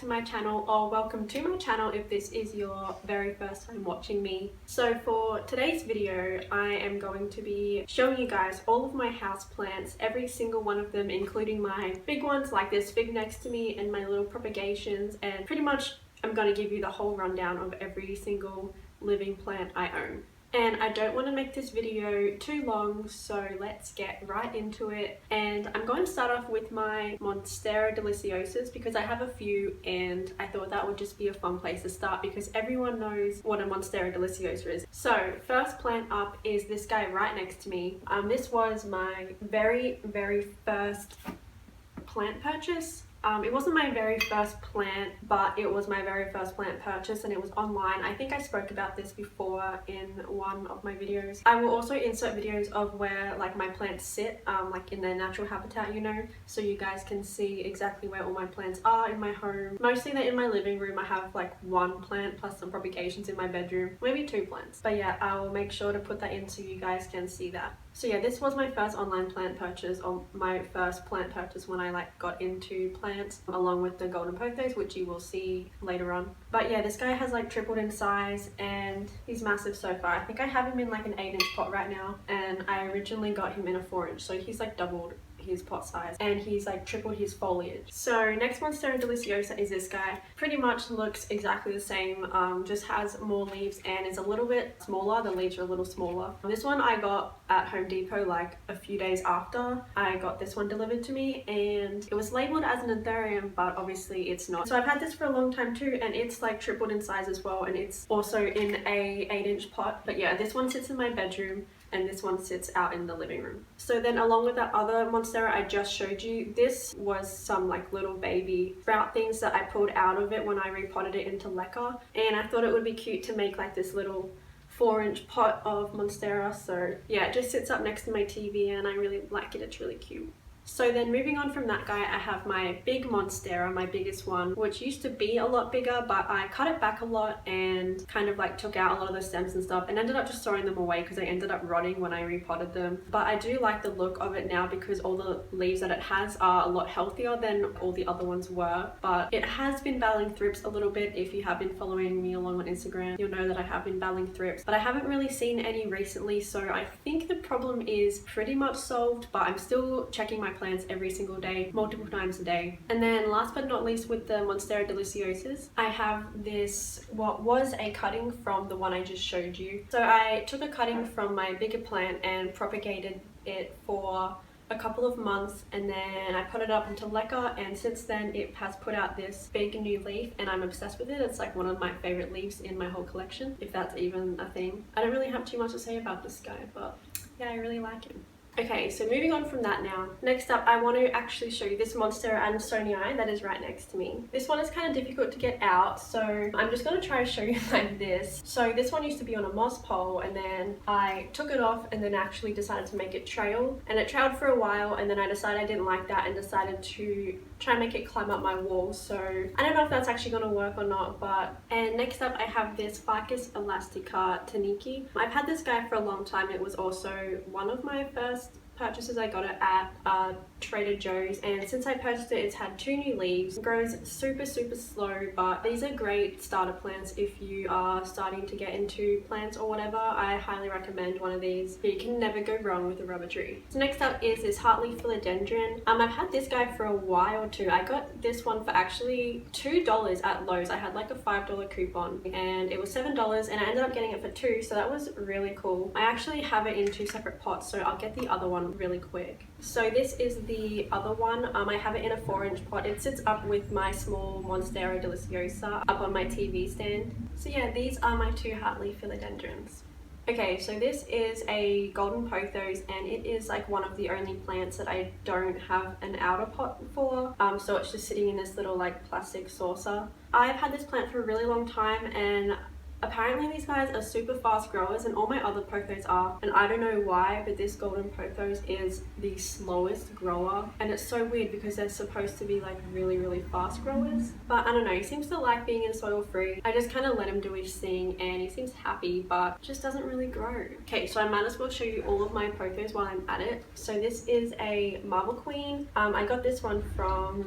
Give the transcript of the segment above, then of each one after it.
to my channel, or welcome to my channel if this is your very first time watching me. So for today's video, I am going to be showing you guys all of my house plants, every single one of them, including my big ones like this fig next to me and my little propagations, and pretty much I'm going to give you the whole rundown of every single living plant I own. And I don't want to make this video too long, so let's get right into it. And I'm going to start off with my Monstera deliciosas because I have a few and I thought that would just be a fun place to start because everyone knows what a Monstera deliciosa is. So first plant up is this guy right next to me. This was my very first plant purchase. It wasn't my very first plant, but it was my very first plant purchase and it was online. I think I spoke about this before in one of my videos. I will also insert videos of where like my plants sit, like in their natural habitat, you know, so you guys can see exactly where all my plants are in my home. Mostly they're in my living room. I have like one plant plus some propagations in my bedroom, maybe two plants. But yeah, I will make sure to put that in so you guys can see that. So yeah, this was my first online plant purchase, or my first plant purchase when I like got into plants, along with the golden pothos, which you will see later on. But yeah, this guy has like tripled in size and he's massive so far. I think I have him in like an 8-inch pot right now, and I originally got him in a 4-inch, so he's like doubled his pot size and he's like tripled his foliage. So next Monstera deliciosa is this guy. Pretty much looks exactly the same, just has more leaves and is a little bit smaller. The leaves are a little smaller. This one I got at Home Depot like a few days after I got this one delivered to me, and it was labeled as an anthurium, but obviously it's not. So I've had this for a long time too, and it's like tripled in size as well, and it's also in a 8-inch pot. But yeah, this one sits in my bedroom and this one sits out in the living room. So then along with that other Monstera I just showed you, this was some like little baby sprout things that I pulled out of it when I repotted it into leca, and I thought it would be cute to make like this little 4-inch pot of Monstera. So yeah, it just sits up next to my TV and I really like it. It's really cute. So then moving on from that guy, I have my big Monstera, my biggest one, which used to be a lot bigger, but I cut it back a lot and kind of like took out a lot of the stems and stuff and ended up just throwing them away because they ended up rotting when I repotted them. But I do like the look of it now because all the leaves that it has are a lot healthier than all the other ones were. But it has been battling thrips a little bit. If you have been following me along on Instagram, you'll know that I have been battling thrips, but I haven't really seen any recently, so I think the problem is pretty much solved, but I'm still checking my plants every single day, multiple times a day. And then last but not least, with the Monstera deliciosas, I have this, what was a cutting from the one I just showed you. So I took a cutting from my bigger plant and propagated it for a couple of months, and then I put it up into leca, and since then it has put out this big new leaf and I'm obsessed with it. It's like one of my favorite leaves in my whole collection, if that's even a thing. I don't really have too much to say about this guy, but yeah, I really like him. Okay, so moving on from that now. Next up, I want to actually show you this Monstera adansonii that is right next to me. This one is kind of difficult to get out, so I'm just going to try to show you like this. So this one used to be on a moss pole, and then I took it off and then actually decided to make it trail. And it trailed for a while, and then I decided I didn't like that and decided to try and make it climb up my wall. So I don't know if that's actually going to work or not, but... And next up, I have this Ficus elastica tineke. I've had this guy for a long time. It was also one of my first purchases. I got it at Trader Joe's, and since I purchased it, it's had 2 new leaves. It grows super slow, but these are great starter plants if you are starting to get into plants or whatever. I highly recommend one of these. You can never go wrong with a rubber tree. So next up is this heartleaf philodendron. I've had this guy for a while too. I got this one for actually $2 at Lowe's. I had like a $5 coupon and it was $7, and I ended up getting it for $2, so that was really cool. I actually have it in 2 separate pots, so I'll get the other one really quick. So this is the other one. I have it in a 4-inch pot. It sits up with my small Monstera deliciosa up on my TV stand. So yeah, these are my 2 heartleaf philodendrons. Okay, so this is a golden pothos, and it is like one of the only plants that I don't have an outer pot for. So it's just sitting in this little like plastic saucer. I've had this plant for a really long time, and Apparently these guys are super fast growers and all my other pothos are, and I don't know why, but this golden pothos is the slowest grower, and it's so weird because they're supposed to be like really fast growers. But I don't know, he seems to like being in soil free. I just kind of let him do his thing and he seems happy, but just doesn't really grow. Okay, so I might as well show you all of my pothos while I'm at it. So this is a marble queen. I got this one from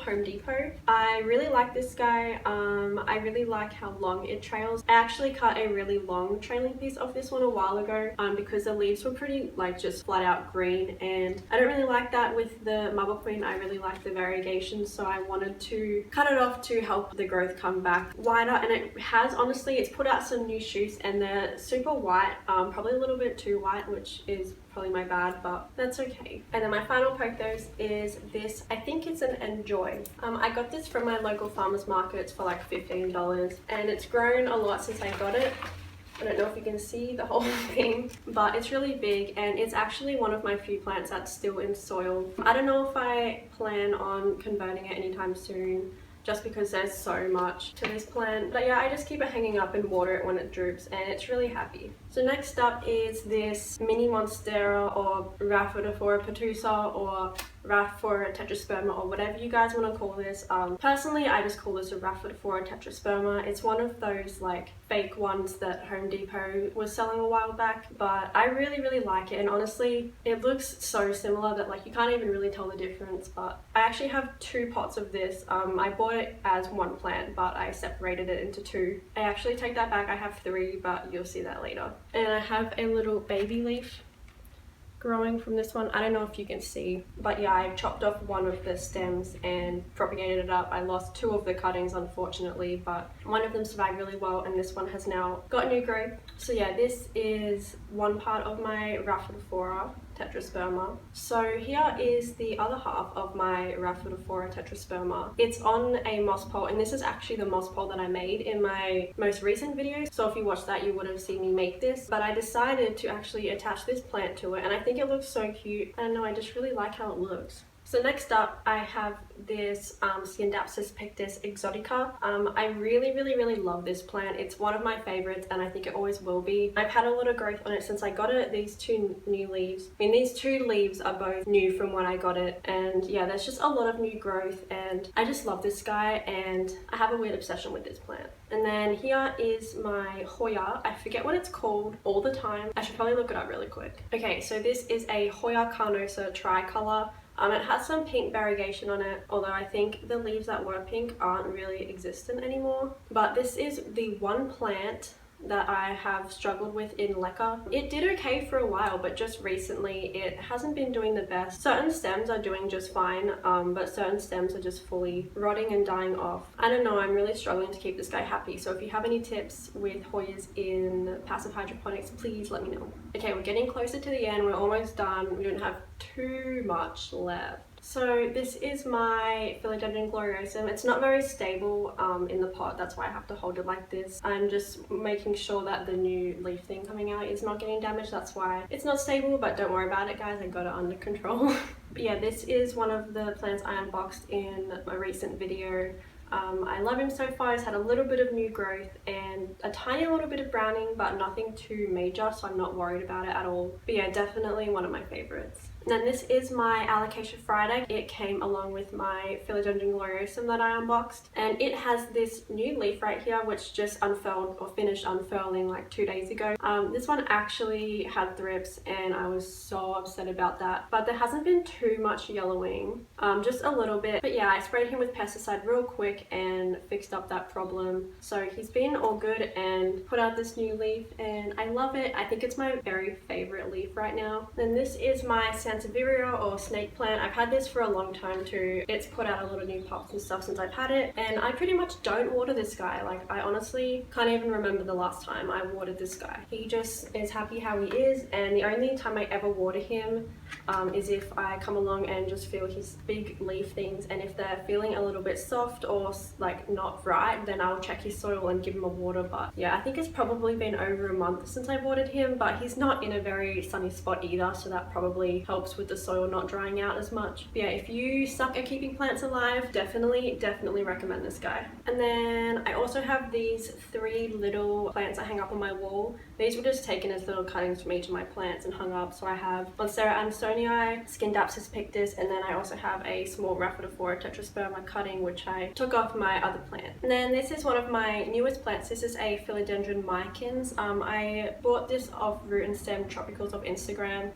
Home Depot. I really like this guy. I really like how long it trails. I actually cut a really long trailing piece of this one a while ago because the leaves were pretty like just flat out green, and I don't really like that with the marble queen. I really like the variegations, so I wanted to cut it off to help the growth come back wider, and it has, honestly, it's put out some new shoots and they're super white, probably a little bit too white, which is probably my bad, but that's okay. And then my final pothos is this. I think it's an Enjoy. I got this from my local farmers markets for like $15, and it's grown a lot since I got it. I don't know if you can see the whole thing, but it's really big, and it's actually one of my few plants that's still in soil. I don't know if I plan on converting it anytime soon, just because there's so much to this plant. But yeah, I just keep it hanging up and water it when it droops, and it's really happy. So next up is this mini Monstera or Rhaphidophora pictus or Rhaphidophora tetrasperma, or whatever you guys want to call this. Personally, I just call this a Rhaphidophora tetrasperma. It's one of those like fake ones that Home Depot was selling a while back, but I really like it, and honestly it looks so similar that like you can't even really tell the difference. But I actually have 2 pots of this. I bought it as one plant, but I separated it into 2. I actually take that back, I have 3, but you'll see that later. And I have a little baby leaf growing from this one. I don't know if you can see, but yeah, I chopped off one of the stems and propagated it up. I lost 2 of the cuttings, unfortunately, but one of them survived really well, and this one has now got new growth. So yeah, this is one part of my Rhaphidophora tetrasperma. So here is the other half of my Rhaphidophora tetrasperma. It's on a moss pole, and this is actually the moss pole that I made in my most recent video. So if you watched that, you would have seen me make this, but I decided to actually attach this plant to it, and I think it looks so cute. I don't know, I just really like how it looks. So next up, I have this Scindapsus pictus exotica. I really love this plant. It's one of my favorites, and I think it always will be. I've had a lot of growth on it since I got it. These 2 new leaves, I mean, these 2 leaves are both new from when I got it, and yeah, there's just a lot of new growth, and I just love this guy, and I have a weird obsession with this plant. And then here is my Hoya. I forget what it's called all the time. I should probably look it up really quick. Okay, so this is a Hoya carnosa tricolor. It has some pink variegation on it, although I think the leaves that were pink aren't really existent anymore. But this is the one plant that I have struggled with in leca. It did okay for a while, but just recently it hasn't been doing the best. Certain stems are doing just fine, but certain stems are just fully rotting and dying off. I don't know, I'm really struggling to keep this guy happy, so if you have any tips with Hoyas in passive hydroponics, please let me know. Okay, we're getting closer to the end, we're almost done, we don't have too much left. So this is my Philodendron gloriosum. It's not very stable in the pot, that's why I have to hold it like this. I'm just making sure that the new leaf thing coming out is not getting damaged, that's why it's not stable, but don't worry about it guys, I got it under control. But yeah, this is one of the plants I unboxed in a recent video. I love him so far. He's had a little bit of new growth and a tiny little bit of browning, but nothing too major, so I'm not worried about it at all. But yeah, definitely one of my favorites. And then this is my Alocasia frydek. It came along with my Philodendron gloriosum that I unboxed, and it has this new leaf right here which just unfurled or finished unfurling like 2 days ago. This one actually had thrips and I was so upset about that, but there hasn't been too much yellowing, just a little bit. But yeah, I sprayed him with pesticide real quick and fixed up that problem. So he's been all good and put out this new leaf, and I love it. I think it's my very favorite leaf right now. Then this is my Sansevieria or snake plant. I've had this for a long time too. It's put out a lot of new pops and stuff since I've had it, and I pretty much don't water this guy. Like, I honestly can't even remember the last time I watered this guy. He just is happy how he is, and the only time I ever water him is if I come along and just feel his big leaf things, and if they're feeling a little bit soft or like not right, then I'll check his soil and give him a water. But yeah, I think it's probably been over a month since I watered him, but he's not in a very sunny spot either, so that probably helps with the soil not drying out as much. But yeah, if you suck at keeping plants alive, definitely recommend this guy. And then I also have these 3 little plants I hang up on my wall. These were just taken as little cuttings from each of my plants and hung up. So I have Monstera adansonii, Scindapsus pictus, and then I also have a small Rhaphidophora tetrasperma cutting which I took off my other plant. And then this is one of my newest plants. This is a Philodendron micans. I bought this off Root and Stem Tropicals of Instagram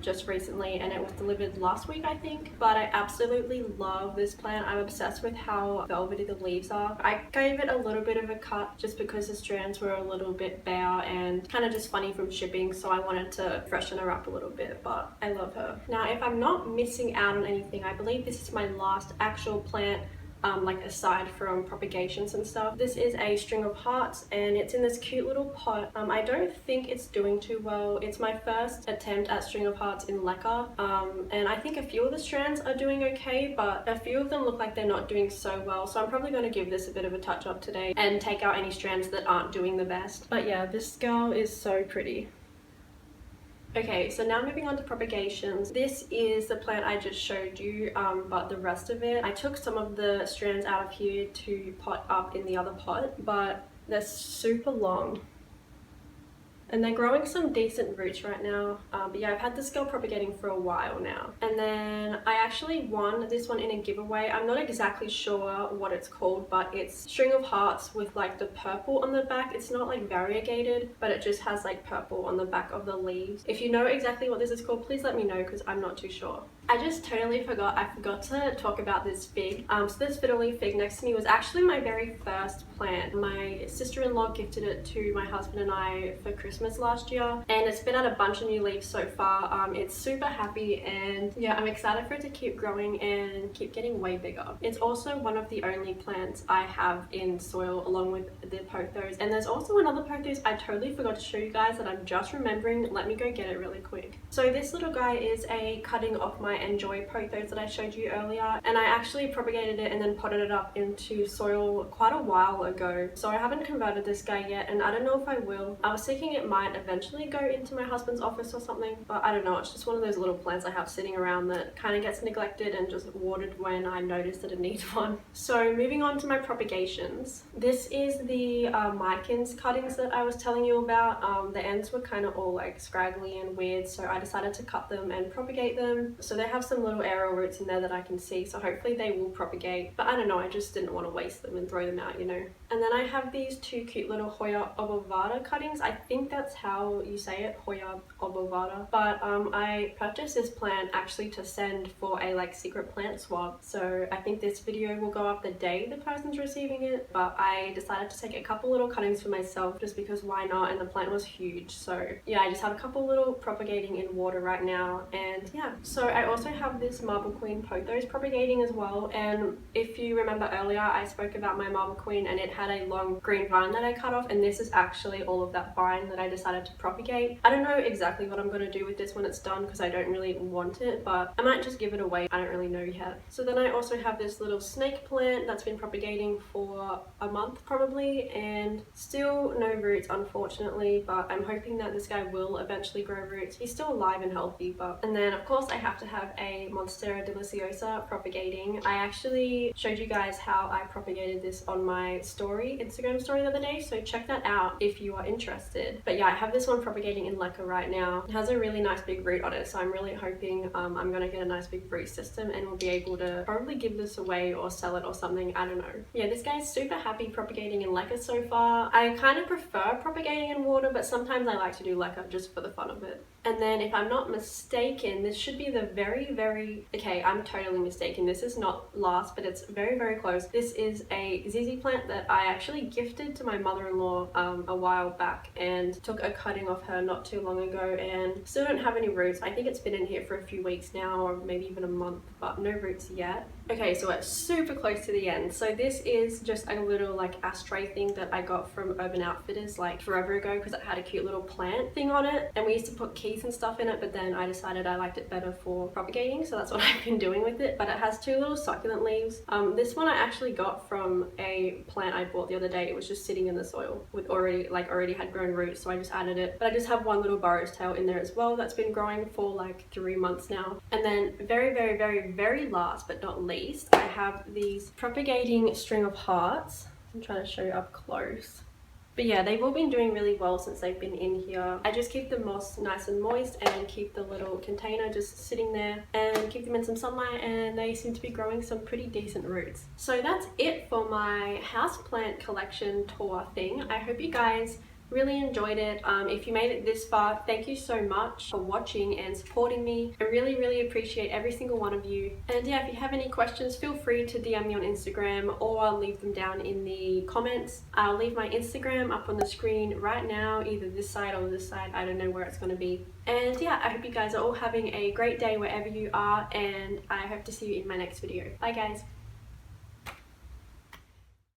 just recently, and it was delivered last week I think. But I absolutely love this plant. I'm obsessed with how velvety the leaves are. I gave it a little bit of a cut just because the strands were a little bit bare and kind of just funny from shipping, so I wanted to freshen her up a little bit, but I love her. Now if I'm not missing out on anything, I believe this is my last actual plant like aside from propagations and stuff. This is a string of hearts and it's in this cute little pot. I don't think it's doing too well. It's my first attempt at string of hearts in lacquer, and I think a few of the strands are doing okay, but a few of them look like they're not doing so well, so I'm probably going to give this a bit of a touch up today and take out any strands that aren't doing the best. But yeah, this girl is so pretty. Okay, so now moving on to propagations. This is the plant I just showed you, but the rest of it, I took some of the strands out of here to pot up in the other pot, but they're super long. And they're growing some decent roots right now. But yeah, I've had this girl propagating for a while now. And then I actually won this one in a giveaway. I'm not exactly sure what it's called, but it's string of hearts with like the purple on the back. It's not like variegated, but it just has like purple on the back of the leaves. If you know exactly what this is called, please let me know because I'm not too sure. I just totally forgot. I forgot to talk about this fig. So this fiddly fig next to me was actually my very first plant. My sister-in-law gifted it to my husband and I for Christmas last year, and it's been out a bunch of new leaves so far. It's super happy, and yeah, I'm excited for it to keep growing and keep getting way bigger. It's also one of the only plants I have in soil along with the pothos, and there's also another pothos I totally forgot to show you guys that I'm just remembering. Let me go get it really quick. So this little guy is a cutting off my Enjoy pothos that I showed you earlier, and I actually propagated it and then potted it up into soil quite a while ago, so I haven't converted this guy yet, and I don't know if I will. I was thinking it might eventually go into my husband's office or something, but I don't know. It's just one of those little plants I have sitting around that kind of gets neglected and just watered when I notice that it needs one. So moving on to my propagations. This is the micans cuttings that I was telling you about. The ends were kind of all like scraggly and weird, so I decided to cut them and propagate them. So they have some little aerial roots in there that I can see, so hopefully they will propagate, but I don't know, I just didn't want to waste them and throw them out, you know. And then I have these 2 cute little Hoya obovata cuttings. I think that's how you say it, Hoya obovata. But I purchased this plant actually to send for a like secret plant swap, so I think this video will go up the day the person's receiving it, but I decided to take a couple little cuttings for myself just because why not, and the plant was huge. So yeah, I just have a couple little propagating in water right now, and yeah. So I also have this Marble Queen pothos propagating as well, and if you remember earlier I spoke about my Marble Queen and it had a long green vine that I cut off, and this is actually all of that vine that I decided to propagate. I don't know exactly what I'm going to do with this when it's done because I don't really want it, but I might just give it away. I don't really know yet. So then I also have this little snake plant that's been propagating for a month probably, and still no roots unfortunately, but I'm hoping that this guy will eventually grow roots. He's still alive and healthy. But and then of course I have to have a Monstera deliciosa propagating. I actually showed you guys how I propagated this on my Instagram story the other day, so check that out if you are interested. But yeah, I have this one propagating in lacquer right now. It has a really nice big root on it, so I'm really hoping I'm gonna get a nice big root system and we'll be able to probably give this away or sell it or something, I don't know. Yeah, this guy's super happy propagating in lacquer so far. I kind of prefer propagating in water, but sometimes I like to do lacquer just for the fun of it. And then if I'm not mistaken, this should be the very, okay, I'm totally mistaken. This is not last, but it's very close. This is a ZZ plant that I actually gifted to my mother-in-law a while back and took a cutting off her not too long ago, and still don't have any roots. I think it's been in here for a few weeks now, or maybe even a month, but no roots yet. Okay, so we're super close to the end. So this is just a little like ashtray thing that I got from Urban Outfitters like forever ago because it had a cute little plant thing on it, and we used to put keys and stuff in it, but then I decided I liked it better for propagating, so that's what I've been doing with it. But it has two little succulent leaves. This one I actually got from a plant I bought the other day. It was just sitting in the soil with already had grown roots, so I just added it. But I just have one little burrow's tail in there as well that's been growing for like 3 months now. And then very last but not least, I have these propagating string of hearts. I'm trying to show you up close. But yeah, they've all been doing really well since they've been in here. I just keep the moss nice and moist and keep the little container just sitting there and keep them in some sunlight, and they seem to be growing some pretty decent roots. So that's it for my houseplant collection tour thing. I hope you guys really enjoyed it. If you made it this far, thank you so much for watching and supporting me. I really appreciate every single one of you. And yeah, if you have any questions, feel free to DM me on Instagram or leave them down in the comments. I'll leave my Instagram up on the screen right now, either this side or this side. I don't know where it's going to be. And yeah, I hope you guys are all having a great day wherever you are, and I hope to see you in my next video. Bye guys.